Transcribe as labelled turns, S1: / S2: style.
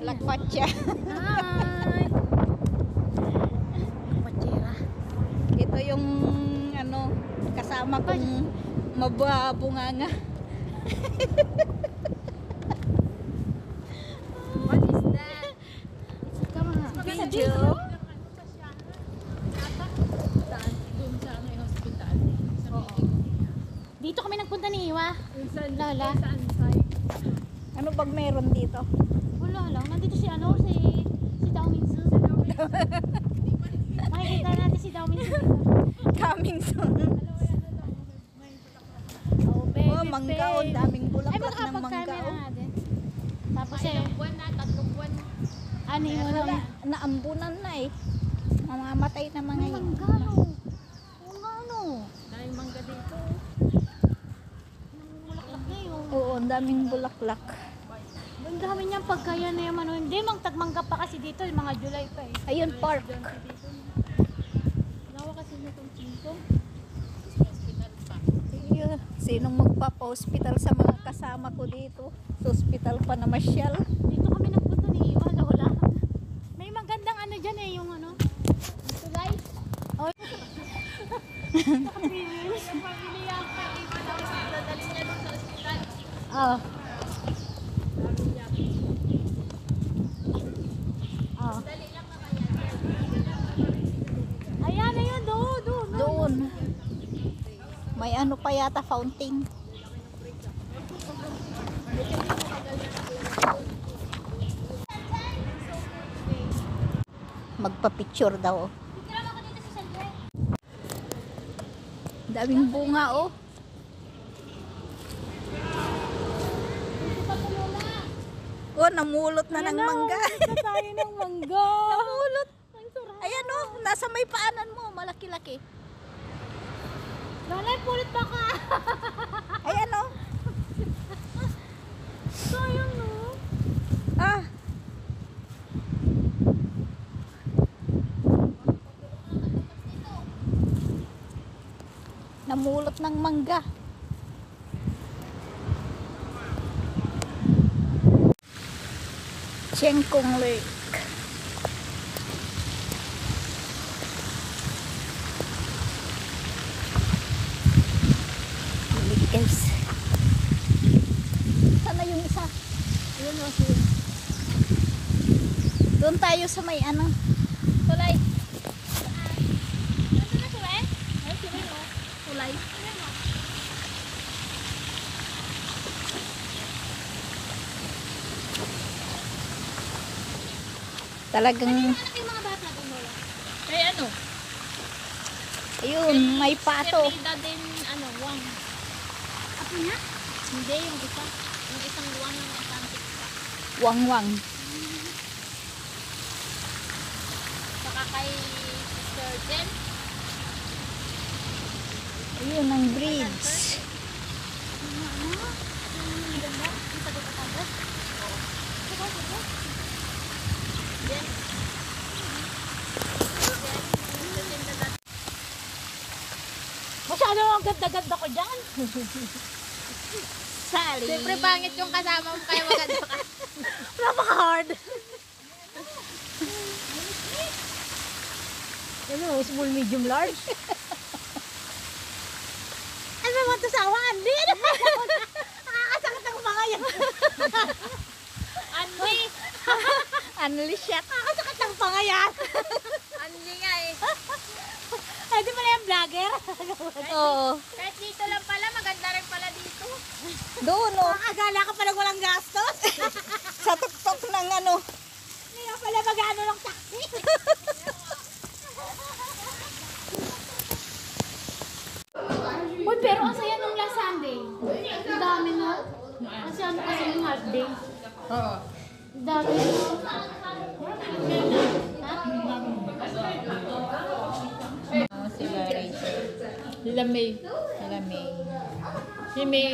S1: Lakpatya.
S2: Hi! Patsera.
S1: Ito yung ano, kasama kong mababunganga.
S2: What is that?
S1: Video.
S3: Doon sa may hospital.
S2: Dito kami nagpunta ni Iwa. Lola.
S3: Saan side?
S1: Ano bang meron dito?
S2: Wala lang. Nandito si Dao Minsu. Makikita natin si Dao Minsu.
S1: Coming soon.
S2: Oh, baby,
S1: Oh, mangga. Oh,
S2: baby.
S1: daming
S2: Ay,
S1: bulaklak ng
S2: magkapag-camera
S1: mangga. Oh.
S2: natin. Tapos
S3: Buwan na, 3 buwan.
S2: ano yun?
S1: Wala, naambunan na eh. Mamamatay na mga
S2: May
S1: yun.
S2: mangga, no? Oo nga, no?
S3: Dahil mangga dito.
S2: Namumulaklak na yun.
S1: Oo, ang daming bulaklak.
S2: Ang dami niyang pagkaya na yung ano. Hindi, tagmangga pa kasi dito. Mga July pa eh.
S1: Ayun, park.
S2: Lawa kasi na itong chinko.
S3: Hospital pa.
S1: Ayun, sinong magpapa-hospital sa mga kasama ko dito? Sa hospital pa na masyal.
S2: Dito kami nagpunta ni Iwa, Lola. May magandang ano dyan eh, yung ano. Tulay. Oh.
S3: Pamilya pa, iwan ako sa dadalhin niya doon sa hospital.
S1: Ah. Ah.
S2: Ayan, ayun, doon.
S1: Doon. May ano pa yata, fountain. Magpa-picture daw.
S2: Picture ako dito sa center.
S1: Daming bunga oh.
S2: Dito pa po, Lola.
S1: Oh, namulot na ng mangga.
S2: Dito tayo ng mangga.
S1: Namulot.
S2: Ang sarap.
S1: Ayan oh, nasa may paanan mo, malaki-laki.
S2: Lola, pulot pa ka.
S1: Ayan oh.
S2: Sayang, no?
S1: Ah. Namulot ng mangga. Chengkong Lake. Balik guys. Sana yung isa.
S2: Ayun, kasi.
S1: Doon tayo sa may ano. Tulay.
S2: Nandun na siya, eh? Ay, siya, no?
S1: Tulay. Talagang,
S2: Anak yung mga bata doon, Lola.
S3: Kaya ano?
S1: ayun, may pato.
S3: Ermida din, wang.
S2: Apo niya?
S3: Hindi, yung isa. Yung isang wang ng Atlantic pa.
S1: Wang-wang.
S3: Saka kay Sister Jen.
S1: Ayun, ang bridge.
S2: Ano? Ang ganda. Ang sagot at agad. Sagot.
S3: Jen.
S2: Masyado ang ganda-ganda ko dyan.
S1: Sally.
S3: Siyempre pangit yung kasama mo kaya maganda ka.
S2: Napaka-hard. Ano, small, medium, large? Ano naman ito sa awan? Hindi! Nakakasakit ang mga yan.
S3: Anli!
S1: Anli siya.
S2: Nakakasakit ang panga yan.
S3: Anli nga eh.
S2: Ay, di pala yung vlogger.
S1: Oo.
S3: Kahit dito lang pala, maganda rin pala dito.
S1: Doon oh.
S2: Akala ka pala walang gastos.
S1: Sa tuktok ng ano.
S2: Hindi ka pala mag-ano ng taxi. Uy, pero ang saya nung last Sunday. Ang dami no? Kasi ano kasi yung half day.
S3: Oo.
S2: Ang dami no?
S3: Sila Rachel. Sila May. Sila May. Si May.